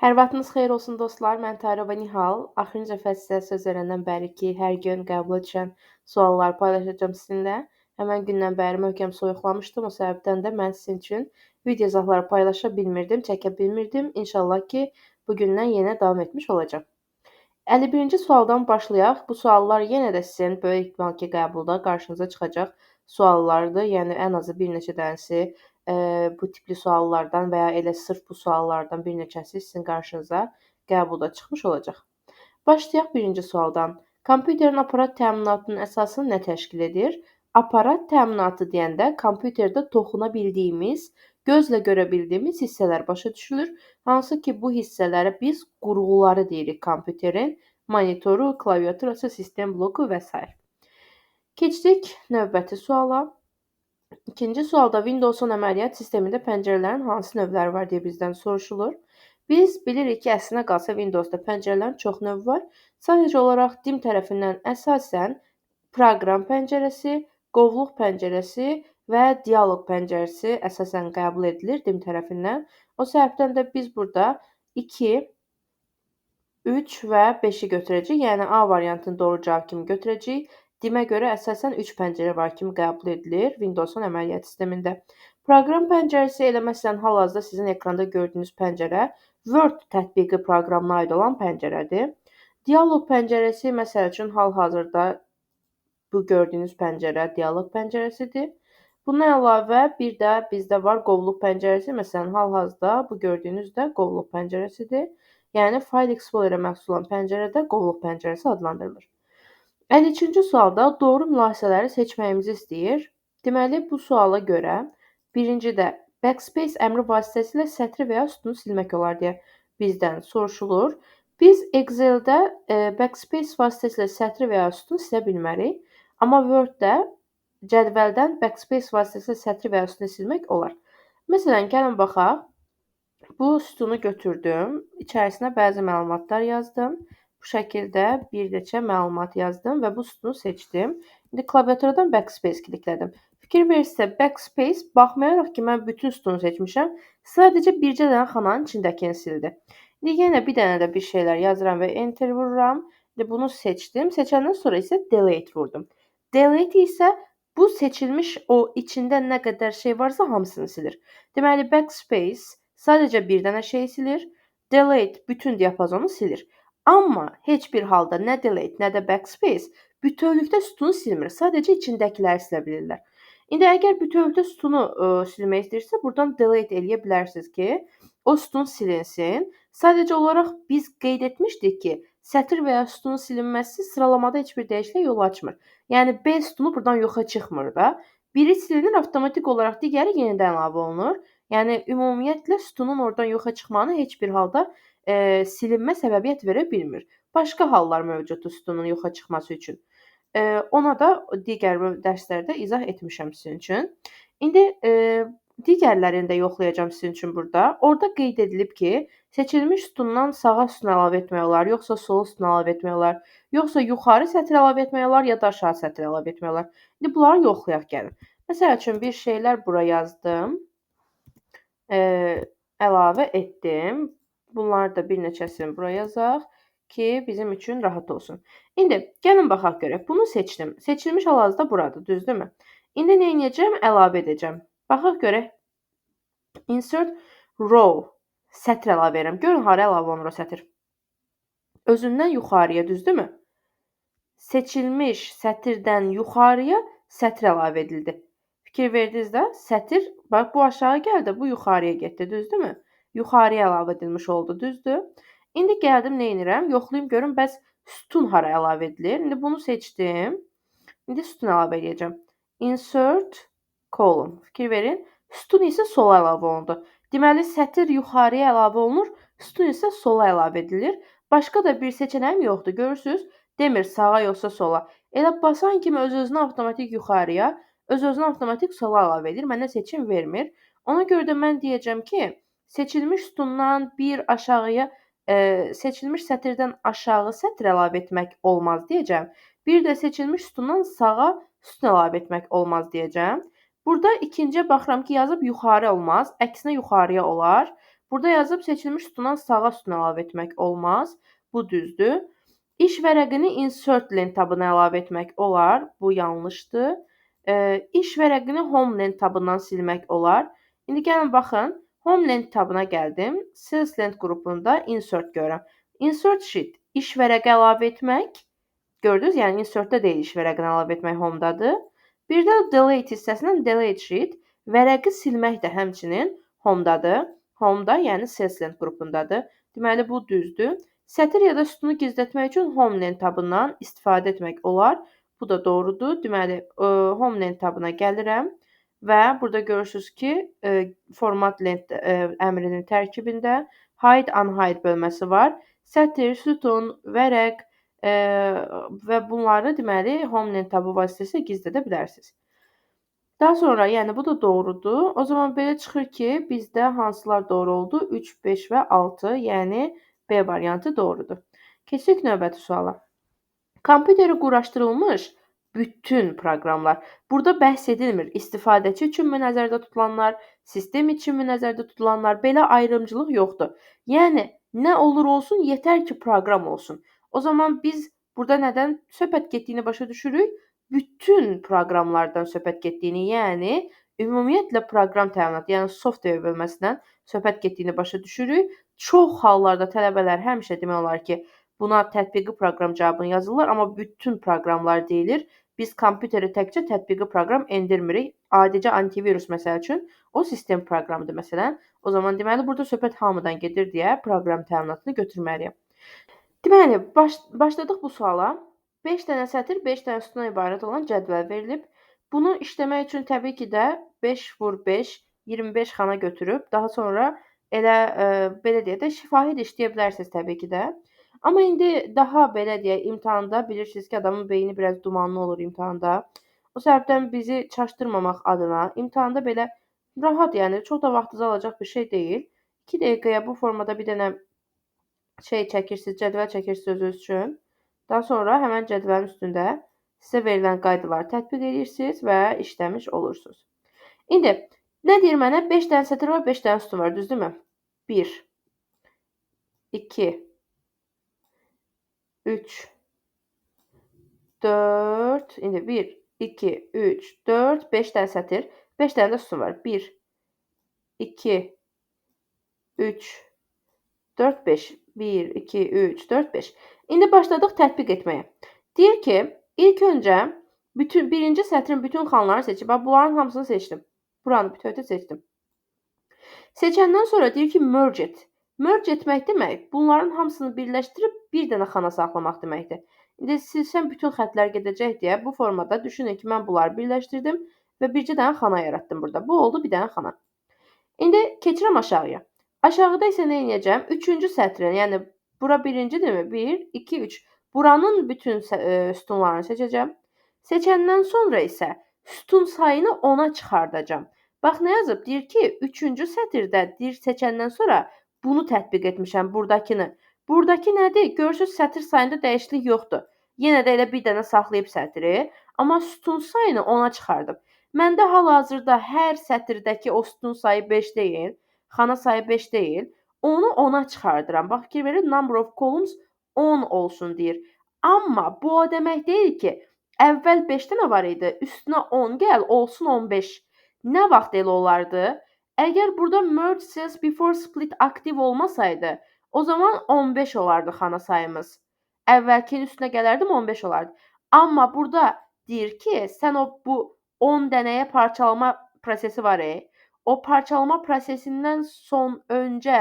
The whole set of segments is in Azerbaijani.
Hər vaxtınız xeyir olsun dostlar. Mən Tarova Nihal. Axırıncı dəfə sizə söz verəndən bəri ki, hər gün qəbula düşən suallar paylaşacağam sizinlə. Həmən gündən bəri möhkəm soyuqlamışdım. O səbəbdən də mən sizin üçün video izahları paylaşa bilmirdim, çəkə bilmirdim. İnşallah ki, bugündən yenə davam etmiş olacağam. 51-ci sualdan başlayaq. Bu suallar yenə də sizin böyük ehtimal ki, qəbulda qarşınıza çıxacaq suallardır. Yəni ən azı bir neçə dənəsi bu tipli suallardan və ya elə sırf bu suallardan bir neçəsi sizin qarşınıza qəbulda çıxmış olacaq. Başlayaq birinci sualdan. Kompüterin aparat təminatının əsasını nə təşkil edir? Aparat təminatı deyəndə kompüterdə toxuna bildiyimiz, gözlə görə bildiyimiz hissələr başa düşülür. Hansı ki, bu hissələrə biz qurğuları deyirik kompüterin. Monitoru, klaviaturası, sistem bloku və s. Keçdik növbəti suala. İkinci sualda Windows-un əməliyyat sistemində pəncərələrin hansı növləri var deyə bizdən soruşulur. Biz bilirik ki, əslinə qalsa Windows-da pəncərələrin çox növü var. Sadəcə olaraq DIM tərəfindən əsasən proqram pəncərəsi, qovluq pəncərəsi və dialoq pəncərəsi əsasən qəbul edilir DIM tərəfindən. O səbəbdən də biz burada 2, 3 və 5-i götürəcəyik. Yəni A variantını doğru cavab kimi götürəcəyik. DIM-ə görə əsasən 3 pəncərə var kimi qəbul edilir Windows-un əməliyyat sistemində. Proqram pəncərəsi elə məsələn hal-hazırda sizin ekranda gördüyünüz pəncərə Word tətbiqi proqramına aid olan pəncərədir. Dialoq pəncərəsi məsəl üçün hal-hazırda bu gördüyünüz pəncərə dialoq pəncərəsidir. Bundan əlavə bir də bizdə var qovluq pəncərəsi. Məsələn, hal-hazırda bu gördüyünüz də qovluq pəncərəsidir. Yəni File Explorer-ə məxsus olan pəncərədə qovluq pəncərəsi adlandırılır. 53-cü sualda doğru mülahisələri seçməyimizi istəyir. Deməli, bu suala görə birincidə Backspace əmri vasitəsilə sətri və ya sütunu silmək olar deyə bizdən soruşulur. Biz Excel-də Backspace vasitəsilə sətri və ya sütunu silə bilmərik. Amma Word-də cədvəldən Backspace vasitəsilə sətri və ya sütunu silmək olar. Məsələn, gəlin baxaq. Bu sütunu götürdüm. İçərisinə bəzi məlumatlar yazdım. Bu şəkildə bir neçə məlumat yazdım və bu sütunu seçdim. İndi klaviaturadan Backspace kliklədim. Fikir verirsə Backspace baxmayaraq ki, mən bütün sütunu seçmişəm, sadəcə bircə dənə xananın içindəkini sildi. İndi yenə bir dənə də bir şeylər yazıram və Enter vururam. İndi bunu seçdim. Seçəndən sonra isə Delete vurdum. Delete isə bu seçilmiş o içində nə qədər şey varsa hamısını silir. Deməli Backspace sadəcə bir dənə şey silir. Delete bütün diapazonu silir. Amma heç bir halda nə Delete, nə də Backspace bütövlükdə sütunu silmir. Sadəcə içindəkiləri silə bilirlər. İndi əgər bütövlükdə sütunu silmək istəyirsə, buradan Delete eləyə bilərsiniz ki, o sütun silinsin. Sadəcə olaraq biz qeyd etmişdik ki, sətr və ya sütunun silinməsi sıralamada heç bir dəyişikliyə yol açmır. Yəni B sütunu buradan yoxa çıxmır da. Biri silinir, avtomatik olaraq digəri yenidən əlavə olunur. Yəni ümumiyyətlə sütunun oradan yoxa çıxmağına heç bir halda silinmə səbəbiyyət verə bilmir. Başqa hallar mövcuddur sütunun yoxa çıxması üçün. Ona da digər dərslərdə izah etmişəm sizin üçün. İndi digərlərini də yoxlayacağam sizin üçün burada. Orada qeyd edilib ki, seçilmiş sütundan sağa sütun əlavə etmək olar, yoxsa sola sütun əlavə etmək olar, yoxsa yuxarı sətr əlavə etmək olar, ya da aşağı sətr əlavə etmək olar. İndi bunları yoxlayaq gəlin. Məsəl üçün bir şeylər bura yazdım. Əlavə etdim. Bunları da bir neçəsini bura yazaq ki, bizim üçün rahat olsun. İndi gəlin baxaq görək. Bunu seçdim. Seçilmiş hal-hazırda buradır, düzdürmü? İndi nə edəcəm? Əlavə edəcəm. Baxaq görək. Insert row. Sətr əlavə edirəm. Görün hara əlavə olunur o sətr. Özündən yuxarıya, düzdürmü? Seçilmiş sətirdən yuxarıya sətr əlavə edildi. Fikir verdiniz də? Sətr, bax bu aşağı gəldi, bu yuxarıya getdi, düzdürmü? Yuxarıya əlavə edilmiş oldu, düzdür? İndi gəldim, nə edirəm? Yoxlayım görüm, bəs sütun hara əlavə edilir? İndi bunu seçdim. İndi sütun əlavə edəcəm. Insert column. Fikir verin. Sütun isə sola əlavə olundu. Deməli, sətr yuxarıya əlavə olunur, sütun isə sola əlavə edilir. Başqa da bir seçənəyim yoxdur, görürsünüz? Demir sağa yoxsa sola. Elə basan kimi öz-özünə avtomatik yuxarıya, öz-özünə avtomatik sola əlavə edir. Mənə seçim vermir. Ona görə də mən deyəcəm ki, seçilmiş sütundan bir aşağıya, seçilmiş sətirdən aşağı sətr əlavə etmək olmaz deyəcəm. Bir də seçilmiş sütundan sağa sütun əlavə etmək olmaz deyəcəm. Burada ikinciyə baxıram ki, yazıb yuxarı olmaz, əksinə yuxarıya olar. Burada yazıb seçilmiş sütundan sağa sütun əlavə etmək olmaz. Bu düzdür. İş vərəqini insert lent tabına əlavə etmək olar. Bu yanlışdır. İş vərəqini home lent tabından silmək olar. İndi gəlin baxın. Home lent tabına gəldim. Sales lent qrupunda insert görürəm. Insert sheet iş vərəqi əlavə etmək. Gördünüz? Yəni insertdə deyil, iş vərəqini əlavə etmək home-dadır. Bir də delete hissəsindən delete sheet vərəqi silmək də həmçinin home-dadır. Home-da, yəni sales lent qrupundadır. Deməli bu düzdür. Sətir ya da sütunu gizlətmək üçün home lent tabından istifadə etmək olar. Bu da doğrudur. Deməli home lent tabına gəlirəm və burada görürsüz ki, format lent əmrinin tərkibində hide unhide bölməsi var. Sətir, sütun, vərəq və bunları deməli home lent tabı vasitəsilə gizlədə bilərsiniz. Daha sonra, yəni bu da doğrudur. O zaman belə çıxır ki, bizdə hansılar doğru oldu? 3, 5 və 6, yəni B variantı doğrudur. Keçək növbəti suala. Kompüterə quraşdırılmış bütün proqramlar. Burada bəhs edilmir. İstifadəçi üçünmü nəzərdə tutulanlar, sistem üçünmü nəzərdə tutulanlar, belə ayrımcılıq yoxdur. Yəni nə olur olsun, yetər ki proqram olsun. O zaman biz burada nədən söhbət getdiyini başa düşürük? Bütün proqramlardan söhbət getdiyini, yəni ümumiyyətlə proqram təminatı, yəni software bölməsindən söhbət getdiyini başa düşürük. Çox hallarda tələbələr həmişə demək olar ki, buna tətbiqi proqram cavabını yazırlar, amma bütün proqramlar deyilir. Biz kompüterə təkcə tətbiqi proqram endirmirik. Adicə antivirus məsəl üçün o sistem proqramıdır məsələn. O zaman deməli burada söhbət hamıdan gedir deyə proqram təminatını götürməliyəm. Deməli başladıq bu suala. 5 dənə sətir, 5 dənə sütundan ibarət olan cədvəl verilib. Bunu işləmək üçün təbii ki də 5 vur 5, 25 xana götürüb, daha sonra elə belə deyə də şifahi də işləyə bilərsiniz təbii ki də. Amma indi daha belə deyək, imtahanda bilirsiniz ki, adamın beyni biraz dumanlı olur imtahanda. O səbəbdən bizi çaşdırmamaq adına imtahanda belə rahat, yəni çox da vaxtınızı alacaq bir şey deyil. 2 dəqiqəyə bu formada bir dənə çəkirsiniz, cədvəl çəkirsiniz özünüz üçün. Daha sonra həmən cədvəlin üstündə sizə verilən qaydaları tətbiq edirsiniz və işləmiş olursunuz. İndi nə deyir mənə? 5 dənə sətir var, 5 dənə sütun var, düzdürmü? 1 2 3 4 indi 1 2 3 4 5 dənə sətir, 5 dənə də sütun var. 1 2 3 4 5 1 2 3 4 5. İndi başladıq tətbiq etməyə. Deyir ki, ilk öncə birinci sətrin bütün xanlarını seçib. Bunların hamısını seçdim. Buranı bütövdə seçdim. Seçəndən sonra deyir ki, merge et. Merge etmək demək, bunların hamısını birləşdirib bir dənə xana saxlamaq deməkdir. İndi silsəm bütün xətlər gedəcək deyə bu formada düşünün ki, mən bunları birləşdirdim və bircə dənə xana yaratdım burada. Bu oldu bir dənə xana. İndi keçirəm aşağıya. Aşağıda isə nə edəcəm? 3-cü sətrin, yəni bura birincidirmi? 1, 2, 3. Buranın bütün sütunlarını seçəcəm. Seçəndən sonra isə sütun sayını 10-a çıxardacam. Bax, nə yazıb? Deyir ki, 3-cü sətirdə deyir seçəndən sonra bunu tətbiq etmişəm, buradakını. Buradakı nədir? Görürsünüz, sətir sayında dəyişiklik yoxdur. Yenə də elə bir dənə saxlayıb sətiri, amma sütun sayını 10-a çıxardım. Məndə hal-hazırda hər sətirdəki o sütun sayı 5 deyil, xana sayı 5 deyil. Onu 10-a çıxardıram. Bax, fikir verin, number of columns 10 olsun deyir. Amma bu o demək deyil ki, əvvəl 5 dənə var idi, üstünə 10 gəl, olsun 15. Nə vaxt elə olardı? Əgər burada merge cells before split aktiv olmasaydı, o zaman 15 olardı xana sayımız. Əvvəlkinin üstünə gələrdim 15 olardı. Amma burada deyir ki, sən bu 10 dənəyə parçalama prosesi var. O parçalama prosesindən öncə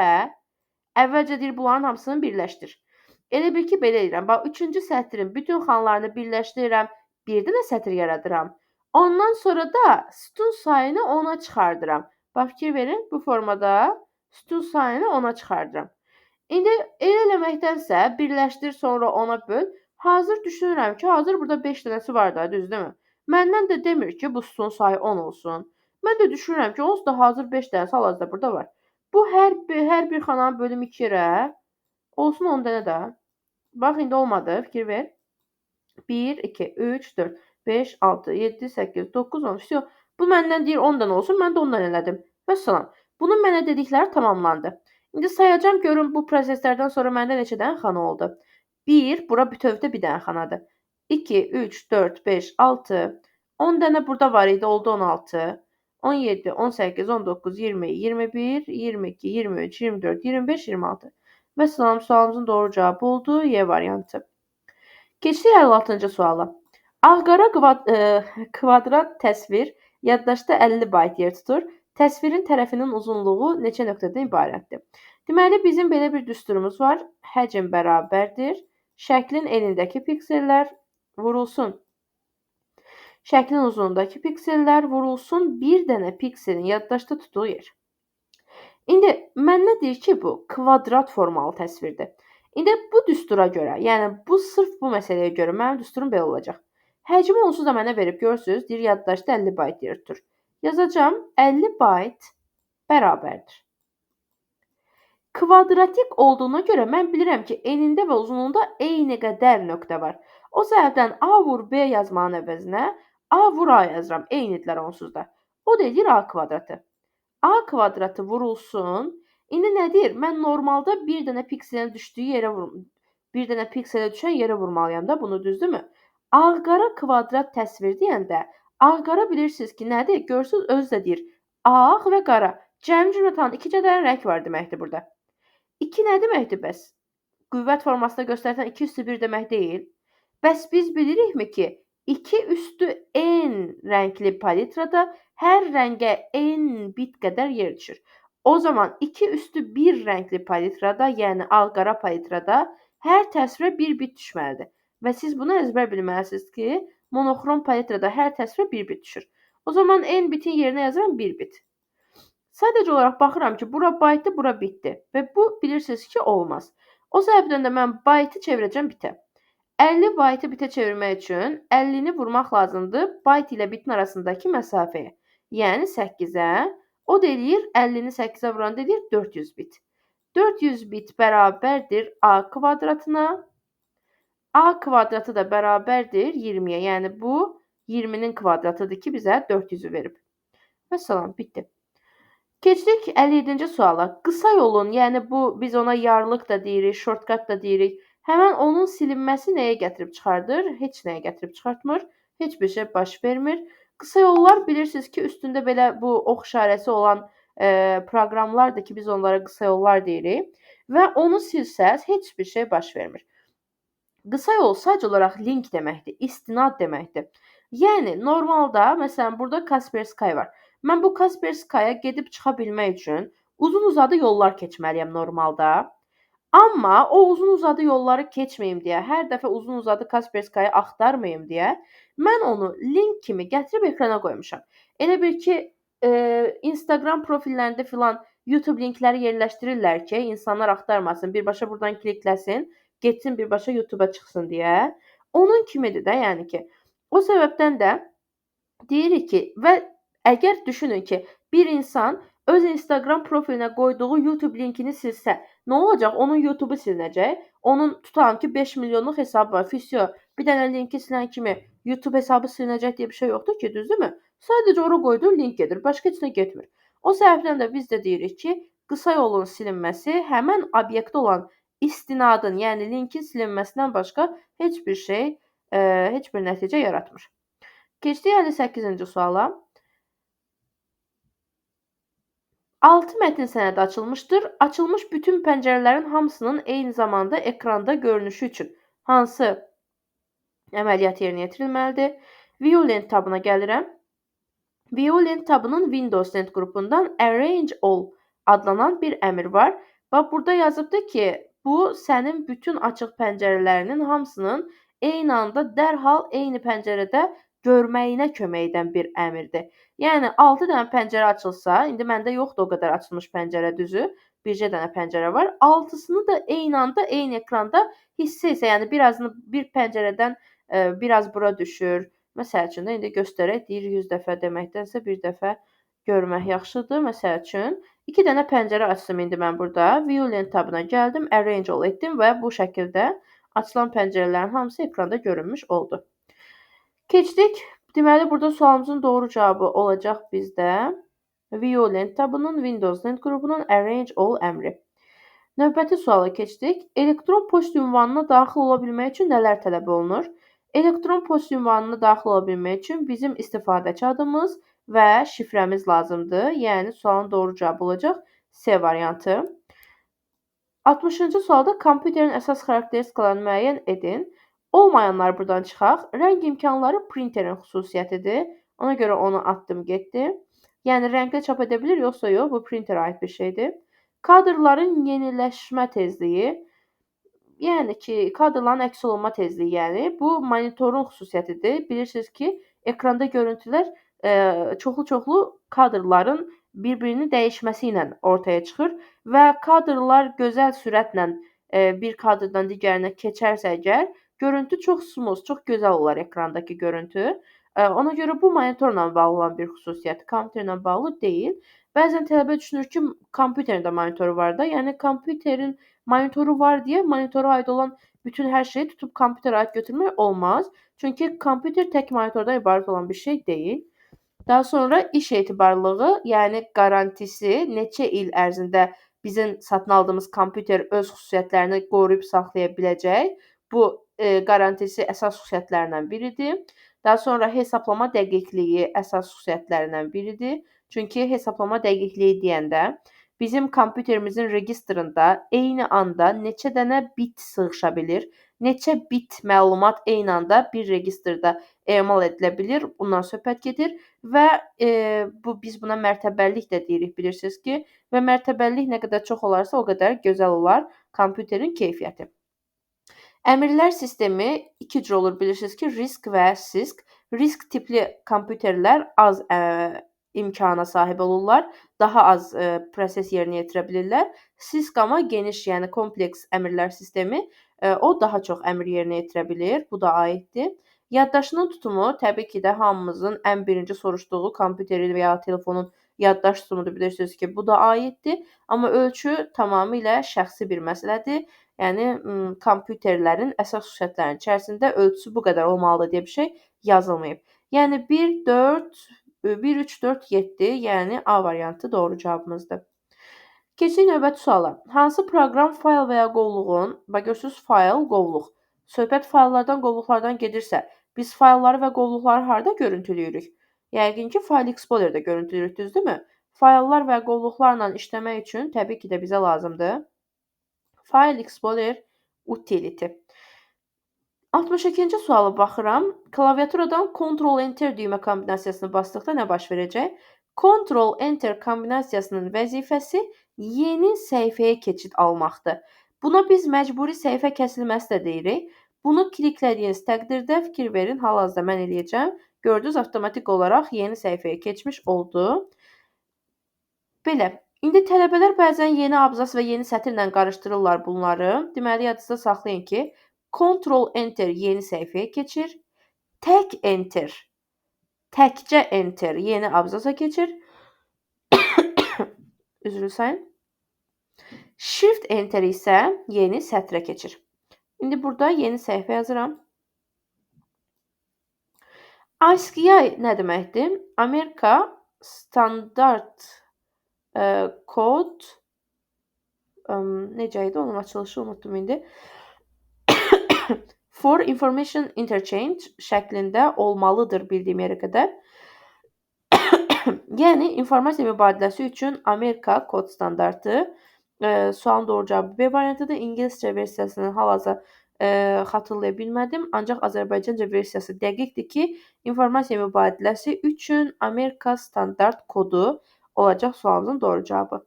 əvvəlcə deyir bunların hamısını birləşdir. Elə bil ki, belə edirəm. Bax, 3-cü sətrin bütün xanlarını birləşdirirəm, bir dənə sətir yaradıram. Ondan sonra da sütun sayını 10-a çıxardıram. Bax, fikir verin, bu formada sütun sayını 10-a çıxardıram. İndi elə eləməkdənsə birləşdir, sonra 10-a böl. Hazır düşünürəm ki, hazır burada 5 dənəsi var da, düzdürmü? Məndən də demir ki, bu sütun sayı 10 olsun. Mən də düşünürəm ki, onsuz da hazır 5 dənəsi hal-hazırda burada var. Bu hər bir xananı bölüm 2 yerə olsun 10 dənə də. Bax, indi olmadı, fikir ver. 1, 2, 3, 4, 5, 6, 7, 8, 9, 10. Всё. Bu məndən deyir 10 dənə olsun, mən də 10 dənə elədim. Vəssalam. Bunun mənə dedikləri tamamlandı. İndi sayacağım görüm bu proseslərdən sonra məndə neçə dənə xana oldu. 1, bura bütövdə bir dənə xanadır. 2, 3, 4, 5, 6, 10 dənə burada var idi, oldu 16. 17, 18, 19, 20, 21, 22, 23, 24, 25, 26. Vəssalam, sualımızın doğru cavabı oldu Y variantı. Keçdik 56-cı suala. Ağ-qara kvadrat təsvir yaddaşda 50 bayt yer tutur. Təsvirin tərəfinin uzunluğu neçə nöqtədən ibarətdir? Deməli, bizim belə bir düsturumuz var. Həcm bərabərdir. Şəklin enindəki piksellər vurulsun. Şəklin uzunluğundakı piksellər vurulsun bir dənə pikselin yaddaşda tutduğu yer. İndi məndə deyir ki, bu kvadrat formalı təsvirdir. İndi bu düstura görə, yəni sırf bu məsələyə görə mənim düsturum belə olacaq. Həcmi onsuz da mənə verib, görürsüz, deyir yaddaşda 50 bayt yer tutur. Yazacağam 50 bayt bərabərdir. Kvadratik olduğuna görə mən bilirəm ki, enində və uzunluğunda eyni qədər nöqtə var. O səbəbdən A vur B yazmağın əvəzinə A vur A yazıram, eynidirlər onsuz da. O da edir A kvadratı. A kvadratı vurulsun. İndi nə deyir? Mən normalda bir dənə pikselin düşdüyü yerə bir dənə pikselə düşən yerə vurmalıyam da bunu, düzdürmü? Ağ-qara kvadrat təsvir deyəndə ağ-qara bilirsiniz ki, nədir? Görürsüz özü də deyir ağ və qara. Cəmi cümlətanın 2 dənə rəng var deməkdir burada. 2 nə deməkdir bəs? Qüvvət formasında göstərsən 2 üstü 1 demək deyil. Bəs biz bilirikmi ki, 2 üstü n rəngli palitrada hər rəngə n bit qədər yer düşür. O zaman 2 üstü 1 rəngli palitrada, yəni ağ-qara palitrada hər təsvirə 1 bit düşməlidir. Və siz bunu əzbər bilməlisiniz ki, monoxrom palitrada hər təsvirə 1 bit düşür. O zaman n bitin yerinə yazıram 1 bit. Sadəcə olaraq baxıram ki, bura baytdır, bura bitdir. Və bu bilirsiniz ki, olmaz. O səbəbdən də mən baytı çevirəcəm bitə. 50 baytı bitə çevirmək üçün 50-ni vurmaq lazımdır bayt ilə bitin arasındakı məsafəyə. Yəni 8-ə. O da eləyir 50-ni 8-ə vuranda eləyir 400 bit. 400 bit bərabərdir A kvadratına. A kvadratı da bərabərdir 20-yə. Yəni bu 20-nin kvadratıdır ki, bizə 400-ü verib. Vəssalam, bitdi. Keçdik 57-ci suala. Qısa yolun, yəni bu biz ona yarlıq da deyirik, shortcut da deyirik. Həmən onun silinməsi nəyə gətirib çıxardır? Heç nəyə gətirib çıxartmır. Heç bir şey baş vermir. Qısa yollar bilirsiniz ki, üstündə belə bu ox işarəsi olan proqramlardır ki, biz onlara qısa yollar deyirik. Və onu silsəz heç bir şey baş vermir. Qısa yol sadəcə olaraq link deməkdir, istinad deməkdir. Yəni normalda məsələn burada Kaspersky var. Mən bu Kasperskaya gedib çıxa bilmək üçün uzun-uzadı yollar keçməliyəm normalda. Amma o uzun-uzadı yolları keçməyim deyə, hər dəfə uzun-uzadı Kasperskayı axtarmayım deyə mən onu link kimi gətirib ekrana qoymuşam. Elə bil ki, Instagram profillərində filan YouTube linkləri yerləşdirirlər ki, insanlar axtarmasın, birbaşa buradan klikləsin, getsin birbaşa YouTube-a çıxsın deyə. Onun kimidir də, yəni ki. O səbəbdən də deyirik ki, və əgər düşünün ki, bir insan öz Instagram profilinə qoyduğu YouTube linkini silsə, nə olacaq? Onun YouTube-u silinəcək. Onun tutalım ki, 5 milyonluq hesabı var. Fisyo, bir dənə linki silən kimi YouTube hesabı silinəcək deyə bir şey yoxdur ki, düzdürmü? Sadəcə ora qoyduğu link gedir, başqa heç nə getmir. O səbəbdən də biz də deyirik ki, qısa yolun silinməsi həmən obyektdə olan istinadın, yəni linkin silinməsindən başqa heç bir şey, heç bir nəticə yaratmır. Keçdik 58-ci suala. 6 mətn sənədi açılmışdır. Açılmış bütün pəncərələrin hamısının eyni zamanda ekranda görünüşü üçün hansı əməliyyat yerinə yetirilməlidir? Viewlent tabına gəlirəm. Viewlent tabının Windows Lent qrupundan Arrange All adlanan bir əmr var. Və burada yazıbdır ki, bu sənin bütün açıq pəncərələrinin hamısının eyni anda dərhal eyni pəncərədə görməyinə kömək edən bir əmrdir. Yəni 6 dənə pəncərə açılsa, indi məndə yoxdur o qədər açılmış pəncərə düzü, bircə dənə pəncərə var. 6-sını da eyni anda eyni ekranda hissə-hissə, yəni birazını bir pəncərədən biraz bura düşür. Məsəl üçün də indi göstərək, deyir 100 dəfə deməkdənsə bir dəfə görmək yaxşıdır. Məsəl üçün 2 dənə pəncərə açdım indi mən burada. Viewlent tabına gəldim, Arrange All etdim və bu şəkildə açılan pəncərələrin hamısı ekranda görünmüş oldu. Keçdik. Deməli, burada sualımızın doğru cavabı olacaq bizdə Viewlent tabının Windows Lent qrupunun Arrange All əmri. Növbəti suala keçdik. Elektron poçt ünvanına daxil ola bilmək üçün nələr tələb olunur? Elektron poçt ünvanına daxil ola bilmək üçün bizim istifadəçi adımız və şifrəmiz lazımdır. Yəni sualın doğru cavabı olacaq C variantı. 60-cı sualda kompüterin əsas xarakteristikalarını müəyyən edin. Olmayanlar buradan çıxaq. Rəng imkanları printerin xüsusiyyətidir. Ona görə onu atdım getdi. Yəni rənglə çap edə bilir, yoxsa yox, bu printerə aid bir şeydir. Kadrların yeniləşmə tezliyi, yəni ki, kadrların əks olunma tezliyi, yəni bu monitorun xüsusiyyətidir. Bilirsiniz ki, ekranda görüntülər çoxlu-çoxlu kadrların bir-birini dəyişməsi ilə ortaya çıxır və kadrlar gözəl sürətlə bir kadrdan digərinə keçərsə əgər, görüntü çox smooth, çox gözəl olar ekrandakı görüntü. Ona görə bu monitorla bağlı olan bir xüsusiyyət, kompüterlə bağlı deyil. Bəzən tələbə düşünür ki, kompüterin də monitoru var da, yəni kompüterin monitoru var deyə monitora aid olan bütün hər şeyi tutub kompüterə aid götürmək olmaz. Çünki kompüter tək monitordan ibarət olan bir şey deyil. Daha sonra iş etibarlılığı, yəni qarantisi neçə il ərzində bizim satın aldığımız kompüter öz xüsusiyyətlərini qoruyub saxlaya biləcək. Bu qarantisi əsas xüsusiyyətlərindən biridir. Daha sonra hesablama dəqiqliyi əsas xüsusiyyətlərindən biridir. Çünki hesablama dəqiqliyi deyəndə bizim kompüterimizin registrində eyni anda neçə dənə bit sığışa bilir, neçə bit məlumat eyni anda bir registrdə emal edilə bilir, bundan söhbət gedir və biz buna mərtəbəlilik də deyirik, bilirsiniz ki, və mərtəbəlilik nə qədər çox olarsa, o qədər gözəl olar kompüterin keyfiyyəti. Əmrlər sistemi iki cür olur, bilirsiniz ki, RISC və CISC. RISC tipli kompüterlər az imkana sahib olurlar, daha az proses yerinə yetirə bilirlər. CISC amma geniş, yəni kompleks əmrlər sistemi, o daha çox əmr yerinə yetirə bilir, bu da aiddir. Yaddaşının tutumu təbii ki də hamımızın ən birinci soruşduğu kompüteri və ya telefonun yaddaş tutumudur, bilirsiniz ki, bu da aiddir. Amma ölçü tamamilə şəxsi bir məsələdir. Yəni kompüterlərin əsas xüsusiyyətlərinin içərisində ölçüsü bu qədər olmalıdır deyə bir şey yazılmayıb. Yəni 1, 4, 1, 3, 4, 7, yəni A variantı doğru cavabımızdır. Keçək növbəti suala. Hansı proqram fayl və ya qovluğun, bax görürsüz, fayl, qovluq. Söhbət fayllardan, qovluqlardan gedirsə, biz faylları və qovluqları harda görüntüləyirik? Yəqin ki, File Explorer-də görüntüləyirik, düzdürmü? Fayllar və qovluqlarla işləmək üçün təbii ki də bizə lazımdır File Explorer utility. 62-ci suala baxıram. Klaviaturadan Ctrl-Enter düymə kombinasiyasını basdıqda nə baş verəcək? Ctrl-Enter kombinasiyasının vəzifəsi yeni səhifəyə keçid almaqdır. Buna biz məcburi səhifə kəsilməsi də deyirik. Bunu kliklədiyiniz təqdirdə fikir verin, hal-hazırda mən eləyəcəm. Gördünüz, avtomatik olaraq yeni səhifəyə keçmiş oldu. Belə. İndi tələbələr bəzən yeni abzas və yeni sətirlə qarışdırırlar bunları. Deməli, yadınızda saxlayın ki, Ctrl-Enter yeni səhifəyə keçir. Tək Enter, təkcə Enter yeni abzasa keçir. Üzr istəyirəm. Shift Enter isə yeni sətrə keçir. İndi burada yeni səhifə yazıram. ASCII nə deməkdir? Amerika standart kod necə idi? Onun açılışı unutdum indi. For information interchange şəklində olmalıdır bildiyim yerə qədər. Yəni informasiya mübadiləsi üçün Amerika kod standartı. Sualın doğru cavabı B variantıdır. İngiliscə versiyasını hal-hazırda xatırlaya bilmədim. Ancaq Azərbaycanca versiyası dəqiqdir ki, informasiya mübadiləsi üçün Amerika standart kodu olacaq sualımızın doğru cavabı.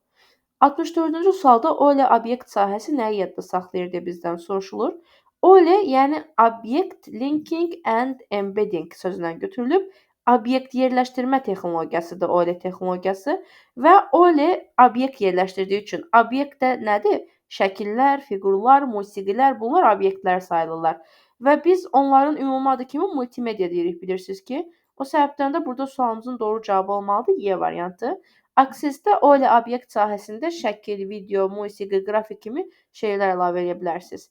64-cü sualda OLE obyekt sahəsi nəyi yadda saxlayır deyə bizdən soruşulur. OLE, yəni Object Linking and Embedding sözündən götürülüb. Obyekt yerləşdirmə texnologiyasıdır OLE texnologiyası və OLE obyekt yerləşdirdiyi üçün obyekt də nədir? Şəkillər, fiqurlar, musiqilər, bunlar obyektlər sayılırlar. Və biz onların ümumi adı kimi multimedia deyirik, bilirsiniz ki. O səbəbdən də burada sualımızın doğru cavabı olmalıdır Y variantı. Aksesdə OLE obyekt sahəsində şəkil, video, musiqi, qrafik kimi şeylər əlavə edə bilərsiniz.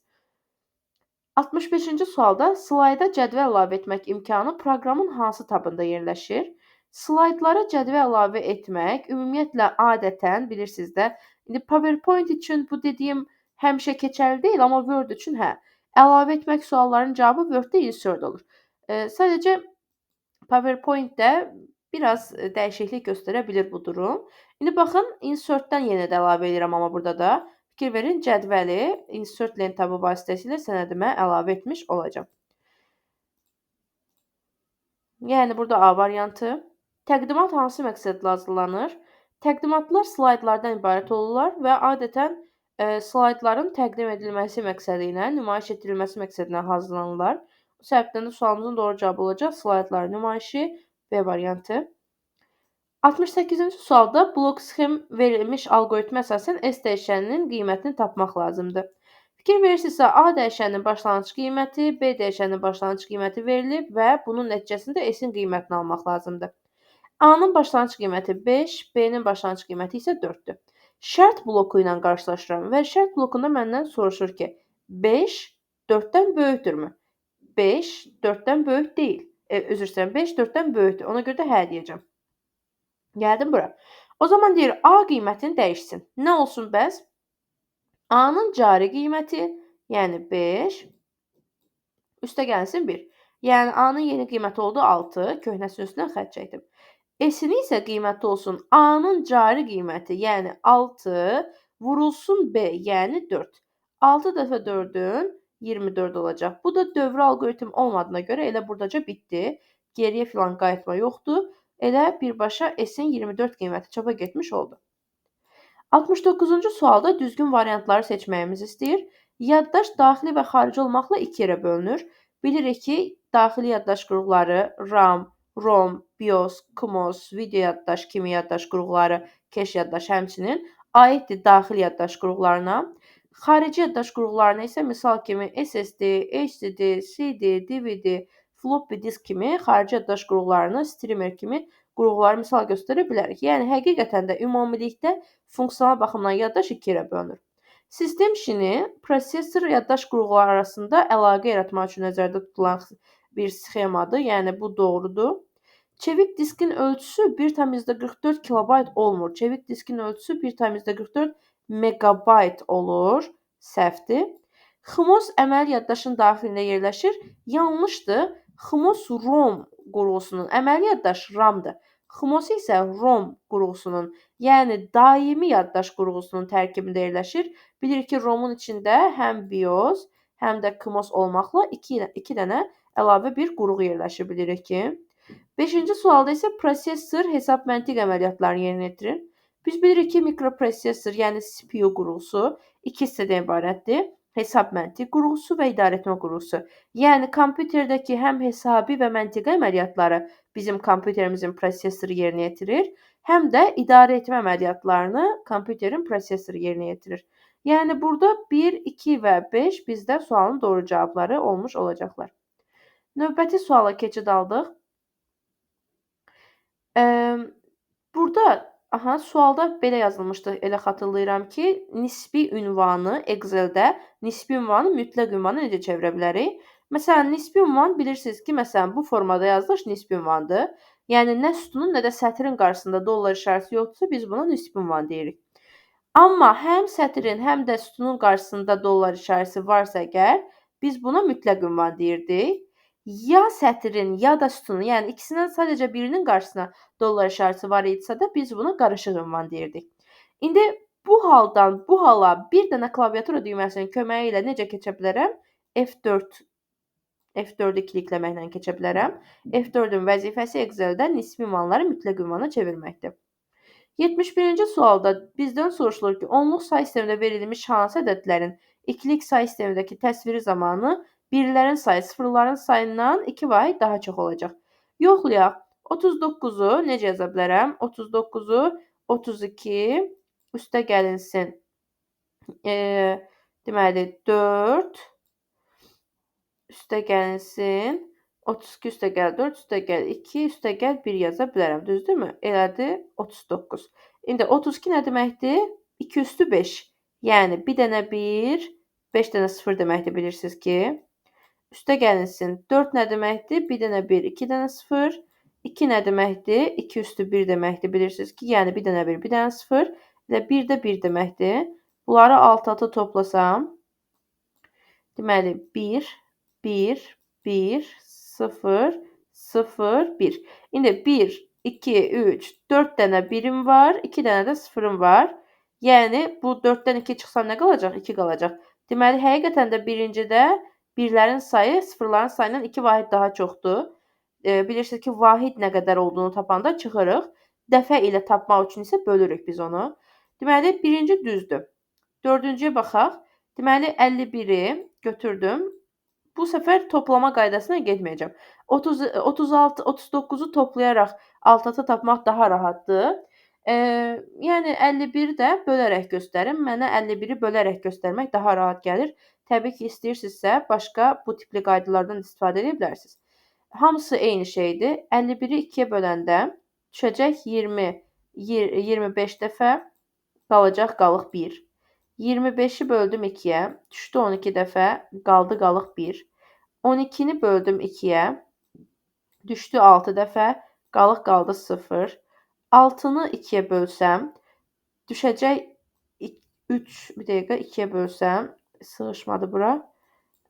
65-ci sualda slayda cədvəl əlavə etmək imkanı proqramın hansı tabında yerləşir? Slaydlara cədvəl əlavə etmək ümumiyyətlə adətən bilirsiniz də İndi PowerPoint üçün bu dediyim həmişə keçərli deyil, amma Word üçün hə. Əlavə etmək suallarının cavabı Word-də insert olur. Sadəcə PowerPoint-də biraz dəyişiklik göstərə bilir bu durum. İndi baxın, insert-dən yenə də əlavə edirəm amma burada da. Fikir verin, cədvəli insert lentabı vasitəsilə sənədimə əlavə etmiş olacağam. Yəni burada A variantı. Təqdimat hansı məqsədlə hazırlanır? Təqdimatlar slaydlardan ibarət olurlar və adətən slaydların təqdim edilməsi məqsədi ilə, nümayiş etdirilməsi məqsədilə hazırlanırlar. Bu səbəbdən də sualımızın doğru cavabı olacaq slaydların nümayişi B variantı. 68-ci sualda blok sxem verilmiş alqoritmə əsasən S dəyişəninin qiymətini tapmaq lazımdır. Fikir verirsinizsə, A dəyişəninin başlanğıc qiyməti, B dəyişəninin başlanğıc qiyməti verilib və bunun nəticəsində S-in qiymətini almaq lazımdır. A-nın başlanğıc qiyməti 5, B-nin başlanğıc qiyməti isə 4-dür. Şərt bloku ilə qarşılaşdırıram və şərt blokunda məndən soruşur ki, 5 4-dən böyükdürmü? 5 4-dən böyük deyil. Üzr istəyirəm, 5 4-dən böyükdür. Ona görə də hə deyəcəm. Gəldim bura. O zaman deyir A qiymətini dəyişsin. Nə olsun bəs? A-nın cari qiyməti, yəni 5, üstə gəlsin 1. Yəni A-nın yeni qiyməti oldu 6, köhnəsinin üstündən xətt çəkdim. S-in isə qiyməti olsun A-nın cari qiyməti, yəni 6, vurulsun B, yəni 4. 6 dəfə 4-ün 24 olacaq. Bu da dövrü alqoritm olmadığına görə elə buradaca bitdi. Geriyə filan qayıtma yoxdur. Elə birbaşa S-in 24 qiyməti çapa getmiş oldu. 69-cu sualda düzgün variantları seçməyimizi istəyir. Yaddaş daxili və xarici olmaqla iki yerə bölünür. Bilirik ki, daxili yaddaş qurğuları RAM, ROM, BIOS, CMOS, video yaddaş kimi yaddaş qurğuları, cache yaddaş həmçinin aiddir daxili yaddaş qurğularına. Xarici yaddaş qurğularına isə misal kimi SSD, HDD, CD, DVD, floppy disk kimi xarici yaddaş qurğularını streamer kimi qurğuları misal göstərə bilərik. Yəni həqiqətən də ümumilikdə funksional baxımdan yaddaş iki yerə bölünür. Sistem işini prosesor yaddaş qurğuları arasında əlaqə yaratmaq üçün nəzərdə tutulan bir sxemadır. Yəni bu doğrudur. Çevik diskin ölçüsü 1,44 kilobayt olmur. Çevik diskin ölçüsü 1,44 megabayt olur. Səhvdir. XMOS əməli yaddaşın daxilində yerləşir. Yanlışdır. XMOS ROM qurğusunun əməli yaddaş RAM-dır. XMOS isə ROM qurğusunun, yəni daimi yaddaş qurğusunun tərkibində yerləşir. Bilirik ki, ROM-un içində həm BIOS, həm də CMOS olmaqla iki dənə əlavə bir qurğu yerləşir bilirik ki. 5-ci sualda isə prosesor hesab məntiq əməliyyatlarını yerinə yetirir. Biz bilirik ki, mikroprosesor, yəni CPU qurğusu iki hissədən ibarətdir. Hesab məntiq qurğusu və idarəetmə qurğusu. Yəni kompüterdəki həm hesabi və məntiqi əməliyyatları bizim kompüterimizin prosesoru yerinə yetirir, həm də idarəetmə əməliyyatlarını kompüterin prosesoru yerinə yetirir. Yəni burada 1, 2 və 5 bizdə sualın doğru cavabları olmuş olacaqlar. Növbəti suala keçid aldıq. Burada sualda belə yazılmışdı, elə xatırlayıram ki, nisbi ünvanı Excel-də nisbi ünvanı mütləq ünvana necə çevirə bilərik? Məsələn, nisbi ünvan bilirsiniz ki, məsələn, bu formada yazılış nisbi ünvandır. Yəni, nə sütunun, nə də sətrin qarşısında dollar işarəsi yoxdursa, biz buna nisbi ünvan deyirik. Amma həm sətrin, həm də sütunun qarşısında dollar işarəsi varsa əgər, biz buna mütləq ünvan deyirdik. Ya sətrin, ya da sütunun, yəni ikisindən sadəcə birinin qarşısına dollar işarəsi var idisə də biz buna qarışıq ünvan deyirdik. İndi bu haldan bu hala bir dənə klaviatura düyməsinin köməyi ilə necə keçə bilərəm? F4-ü klikləməklə keçə bilərəm. F4-ün vəzifəsi Excel-də nisbi ünvanları mütləq ünvana çevirməkdir. 71-ci sualda bizdən soruşulur ki, onluq say sistemində verilmiş hansı ədədlərin ikilik say sistemindəki təsviri zamanı birlərin sayı sıfırların sayından 2 və daha çox olacaq. Yoxlayaq. 39-u necə yaza bilərəm? 39-u 32 üstə gəlinsin. Deməli 4 üstə gəlinsin. 32 üstə gəl 4 üstə gəl 2 üstə gəl 1 yaza bilərəm. Düzdürmü? Elədir 39. İndi 32 nə deməkdir? 2 üstü 5. Yəni bir dənə 1, 5 dənə 0 deməkdir bilirsiniz ki. Üstə gəlinsin. 4 nə deməkdir? 1 dənə 1, 2 dənə 0. 2 nə deməkdir? 2 üstü 1 deməkdir bilirsiniz ki. Yəni bir dənə 1, bir dənə 0. Və 1 də 1 deməkdir. Bunları alt-alta toplasam, deməli 1, 1, 1, 0, 0, 1. İndi 1, 2, 3, 4 dənə 1'im var, 2 dənə də 0'ım var. Yəni bu 4-dən 2 çıxsa nə qalacaq? 2 qalacaq. Deməli həqiqətən də birincidə birlərin sayı sıfırların sayından 2 vahid daha çoxdur. Bilirsiniz ki, vahid nə qədər olduğunu tapanda çıxırıq. Dəfə ilə tapmaq üçün isə bölürük biz onu. Deməli birinci düzdür. Dördüncüyə baxaq. Deməli 51'i götürdüm. Bu səfər toplama qaydasına getməyəcəm. 36, 39'u toplayaraq alt-alta tapmaq daha rahatdır. Yəni 51'i də bölərək göstərim. Mənə 51'i bölərək göstərmək daha rahat gəlir. Təbii ki, istəyirsinizsə başqa bu tipli qaydalardan istifadə edə bilərsiniz. Hamısı eyni şeydir. 51'i 2'yə böləndə düşəcək 20, 25 dəfə, qalıq 1. 25'i böldüm 2'yə, düşdü 12 dəfə, qalıq 1. 12'ni böldüm 2'yə, düşdü 6 dəfə, qaldı 0. 6'nı 2'yə bölsəm, düşəcək 3, bir dəqiqə 2'yə bölsəm, sığışmadı bura.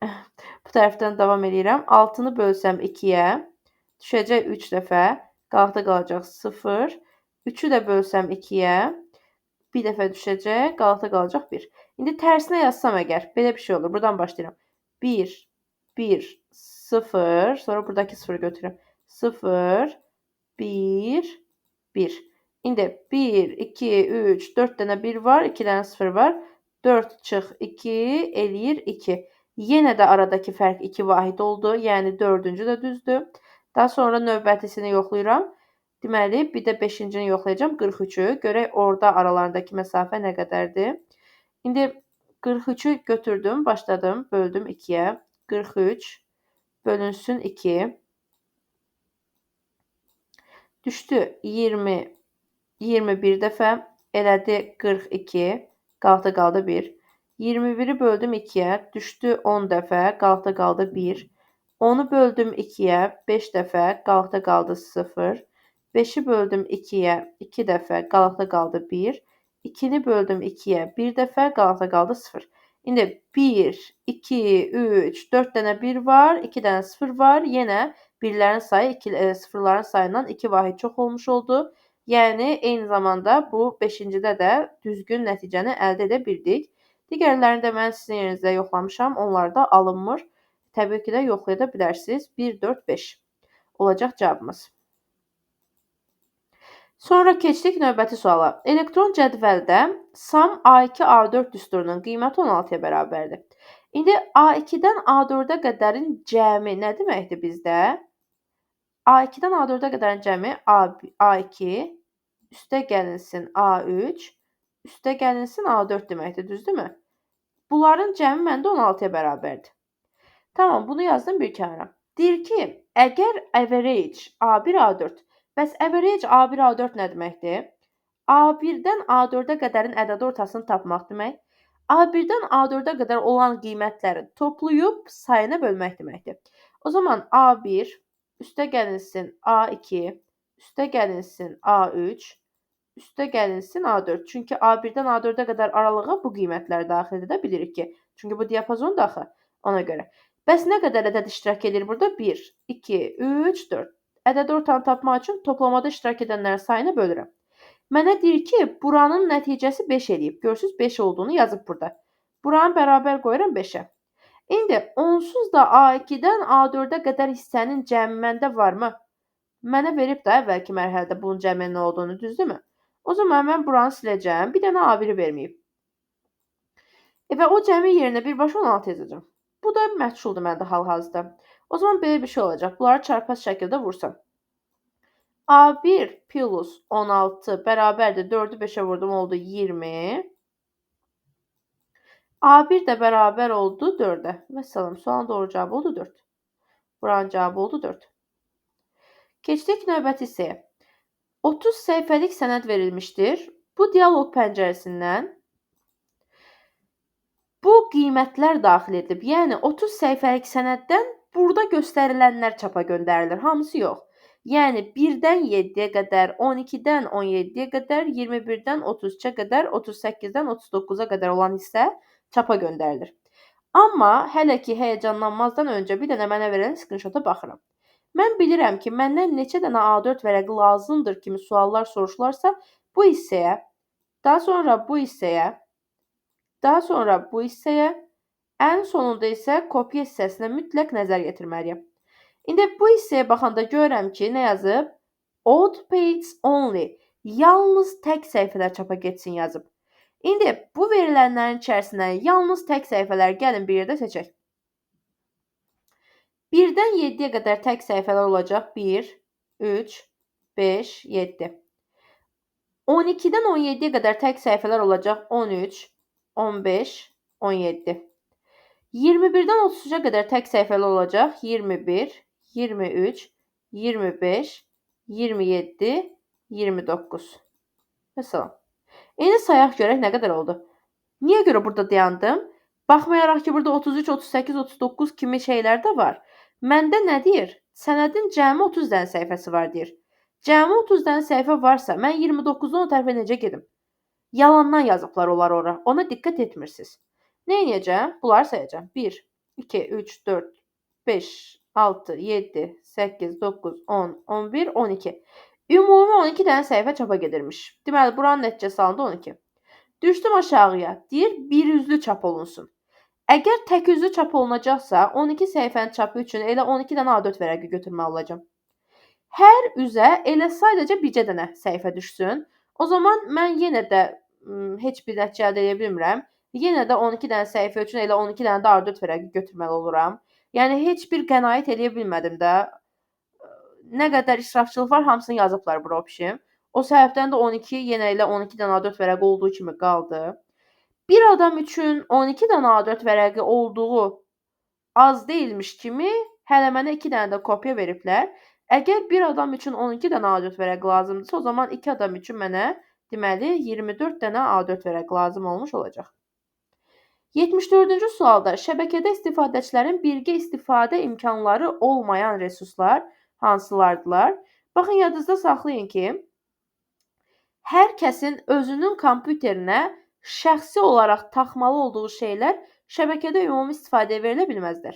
Bu tərəfdən davam edirəm. 6'nı bölsəm 2'yə, düşəcək 3 dəfə, qalacaq 0. 3'ü də bölsəm 2'yə, bir dəfə düşəcək, qalacaq 1. İndi tərsinə yazsam əgər, belə bir şey olur. Buradan başlayıram. 1, 1, 0, sonra buradakı 0'ı götürürəm. 0, 1, 1. İndi 1, 2, 3, 4 dənə 1 var, 2 dənə 0 var. 4 çıx 2, eləyir 2. Yenə də aradakı fərq 2 vahid oldu. Yəni 4-cü də düzdür. Daha sonra növbətisini yoxlayıram. Deməli, bir də 5-cini yoxlayacağam, 43'ü. Görək orada aralarındakı məsafə nə qədərdir. İndi 43'ü götürdüm, başladım, böldüm 2'yə. 43 bölünsün 2. Düşdü 20, 21 dəfə, elədi 42, qaldı 1. 21'i böldüm 2'yə, düşdü 10 dəfə, qaldı 1. 10'u böldüm 2'yə, 5 dəfə, qaldı 0. 5'i böldüm 2'yə, 2 dəfə, qaldı 1. 2'ni böldüm 2'yə, 1 dəfə, qaldı 0. İndi 1, 2, 3, 4 dənə 1 var, 2 dənə 0 var. Yenə birlərin sayı sıfırların sayından 2 vahid çox olmuş oldu. Yəni eyni zamanda bu 5-cidə də düzgün nəticəni əldə edə bildik. Digərlərini də mən sizin yerinizdə yoxlamışam. Onlar da alınmır. Təbii ki də yoxlaya da bilərsiniz. 1, 4, 5 olacaq cavabımız. Sonra keçdik növbəti suala. Elektron cədvəldə SAM A2 A4 düsturunun qiyməti 16'ya bərabərdir. İndi A2-dən A4'ə qədərin cəmi nə deməkdir bizdə? A2-dən A4'ə qədərin cəmi A2 üstə gəlinsin A3 üstə gəlinsin A4 deməkdir, düzdürmü? Bunların cəmi məndə 16'ya bərabərdir. Tamam, bunu yazdım bir kənara. Deyir ki, əgər average A1 A4, bəs average A1 A4 nə deməkdir? A1-dən A4'ə qədərin ədədi ortasını tapmaq demək. A1-dən A4'ə qədər olan qiymətləri toplayıb sayına bölmək deməkdir. O zaman A1 üstə gəlinsin A2 üstə gəlinsin A3 üstə gəlinsin A4. Çünki A1-dən A4'ə qədər aralığa bu qiymətləri daxil edə bilirik ki. Çünki bu diapazon daxil ona görə. Bəs nə qədər ədəd iştirak edir burada? 1, 2, 3, 4. Ədəd ortanı tapmaq üçün toplamada iştirak edənlərin sayını bölürəm. Mənə deyir ki, buranın nəticəsi 5 eləyib. Görürsünüz 5 olduğunu yazıb burada. Buranı bərabər qoyuram 5'ə. İndi onsuz da A2-dən A4'ə qədər hissənin cəmi məndə varmı? Mənə verib də əvvəlki mərhələdə bunun cəmi nə olduğunu, düzdürmü? O zaman mən buranı siləcəm. Bir dənə A1'i verməyib. Və o cəmi yerinə birbaşa 16 yazacağım. Bu da məchuldur məndə hal-hazırda. O zaman belə bir şey olacaq. Bunları çarpaz şəkildə vursam. A1 plus 16 bərabərdir. 4'ü 5'ə vurdum, oldu 20. A1 də bərabər oldu 4'ə. Məsələn, sualın doğru cavabı oldu 4. Buranın cavabı oldu 4. Keçdik növbəti hissəyə. 30 səhifəlik sənəd verilmişdir. Bu dialoq pəncərəsindən bu qiymətlər daxil edilib. Yəni 30 səhifəlik sənəddən burada göstərilənlər çapa göndərilir. Hamısı yox. Yəni 1-dən 7-yə qədər, 12-dən 17-yə qədər, 21-dən 33-ə qədər, 38-dən 39-a qədər olan hissə çapa göndərilir. Amma hələ ki həyəcanlanmazdan öncə bir dənə mənə verilən skrinşota baxıram. Mən bilirəm ki, məndən neçə dənə A4 vərəqi lazımdır kimi suallar soruşularsa, bu hissəyə, daha sonra bu hissəyə, daha sonra bu hissəyə, ən sonunda isə kopya hissəsinə mütləq nəzər yetirməliyəm. İndi bu hissəyə baxanda görürəm ki, nə yazıb? Odd pages only. Yalnız tək səhifələr çapa getsin yazıb. İndi bu verilənlərin içərisindən yalnız tək səhifələr gəlin bir yerdə seçək. 1-dən 7-yə qədər tək səhifələr olacaq. 1, 3, 5, 7. 12-dən 17-yə qədər tək səhifələr olacaq. 13, 15, 17. 21-dən 33-ə qədər tək səhifələr olacaq. 21, 23, 25, 27, 29. Məsələn. İndi sayaq görək nə qədər oldu. Niyə görə burada dayandım? Baxmayaraq ki, burada 33, 38, 39 kimi şeylər də var. Məndə nə deyir? Sənədin cəmi 30 dənə səhifəsi var deyir. Cəmi 30 dənə səhifə varsa, mən 29-dan o tərəfə necə gedim? Yalandan yazıblar onlar ora. Ona diqqət etmirsiniz. Nə edəcəm? Bunları sayacağam. 1, 2, 3, 4, 5, 6, 7, 8, 9, 10, 11, 12. Ümumi 12 dənə səhifə çapa gedirmiş. Deməli, buranın nəticəsi alındı 12. Düşdüm aşağıya. Deyir, bir üzlü çap olunsun. Əgər tək üzlü çap olunacaqsa, 12 səhifənin çapı üçün elə 12 dənə A4 vərəqi götürməli olacağam. Hər üzə elə sadəcə bircə dənə səhifə düşsün. O zaman mən yenə də heç bir nəticə əldə edə bilmirəm. Yenə də 12 dənə səhifə üçün elə 12 dənə də A4 vərəqi götürməli oluram. Yəni heç bir qənaət edə bilmədim də. Nə qədər israfçılıq var, hamısını yazıblar bura obşim. O səhifədən də 12, yenə elə 12 dənə A4 vərəqi olduğu kimi qaldı. Bir adam üçün 12 dənə A4 vərəqi olduğu az deyilmiş kimi hələ mənə 2 dənə də kopya veriblər. Əgər bir adam üçün 12 dənə A4 vərəqi lazımdırsa, o zaman 2 adam üçün mənə deməli 24 dənə A4 vərəqi lazım olmuş olacaq. 74-cü sualda şəbəkədə istifadəçilərin birgə istifadə imkanları olmayan resurslar hansılardılar? Baxın, yadınızda saxlayın ki, hər kəsin özünün kompüterinə şəxsi olaraq taxmalı olduğu şeylər şəbəkədə ümumi istifadəyə verilə bilməzlər.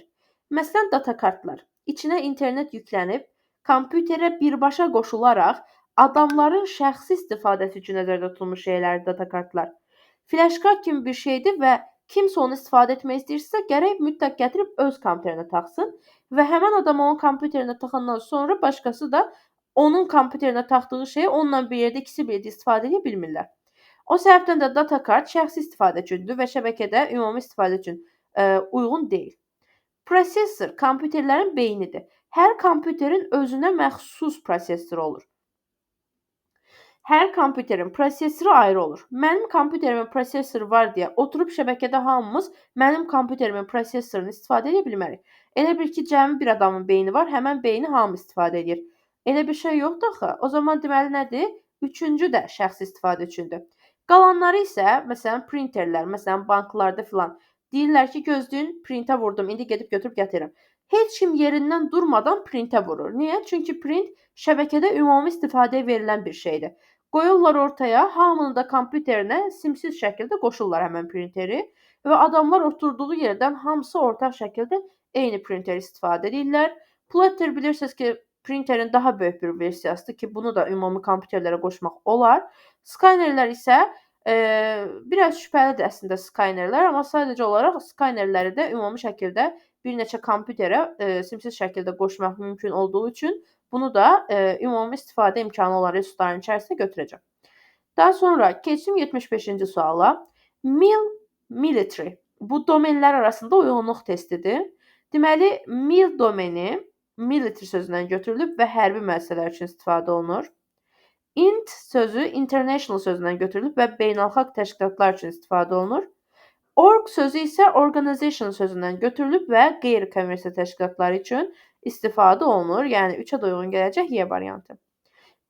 Məsələn, data kartlar. İçinə internet yüklənib, kompüterə birbaşa qoşularaq adamların şəxsi istifadəsi üçün nəzərdə tutulmuş şeylərdir data kartlar. Flash kart kimi bir şeydir və kimsə onu istifadə etmək istəyirsə, gərək mütləq gətirib öz kompüterinə taxsın və həmin adam onun kompüterinə taxandan sonra başqası da onun kompüterinə taxdığı şeyi onunla bir yerdə ikisi bir yerdə istifadə edə bilmirlər. O səbəbdən də data kart şəxsi istifadə üçündür və şəbəkədə ümumi istifadə üçün uyğun deyil. Prosesor kompüterlərin beynidir. Hər kompüterin özünə məxsus prosesoru olur. Hər kompüterin prosesoru ayrı olur. Mənim kompüterimin prosesoru var deyə oturub şəbəkədə hamımız mənim kompüterimin prosesorunu istifadə edə bilmərik. Elə bil ki, cəmi bir adamın beyni var, həmən beyni hamı istifadə edir. Elə bir şey yoxdur axı. O zaman deməli nədir? Üçüncü də şəxsi istifadə üçündür. Qalanları isə, məsələn, printerlər, məsələn, banklarda filan deyirlər ki, gözləyin, printə vurdum, indi gedib götürüb gətirirəm. Heç kim yerindən durmadan printə vurur. Niyə? Çünki print şəbəkədə ümumi istifadəyə verilən bir şeydir. Qoyurlar ortaya, hamının da kompüterinə simsiz şəkildə qoşurlar həmən printeri və adamlar oturduğu yerdən hamısı ortaq şəkildə eyni printeri istifadə edirlər. Plotter bilirsiniz ki, printerin daha böyük bir versiyasıdır ki, bunu da ümumi kompüterlərə qoşmaq olar. Skanerlər isə biraz şübhəlidir əslində skanerlər, amma sadəcə olaraq skanerləri də ümumi şəkildə bir neçə kompüterə simsiz şəkildə qoşmaq mümkün olduğu üçün bunu da ümumi istifadə imkanı olan resursların içərisinə götürəcəm. Daha sonra keçdim 75-ci suala. Military. Bu domenlər arasında uyğunluq testidir. Deməli, mil domeni military sözündən götürülüb və hərbi müəssisələr üçün istifadə olunur. Int sözü international sözündən götürülüb və beynəlxalq təşkilatlar üçün istifadə olunur. Org sözü isə organization sözündən götürülüb və qeyri-kommersiya təşkilatları üçün istifadə olunur. Yəni 3-ə də uyğun gələcək Y variantı.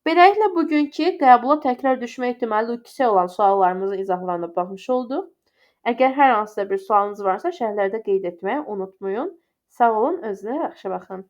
Beləliklə, bugünkü qəbula təkrar düşmə ehtimalı yüksək olan suallarımızın izahlarına baxmış olduq. Əgər hər hansısa bir sualınız varsa, şərhlərdə qeyd etməyi unutmayın. Sağ olun, özünüzə yaxşı baxın.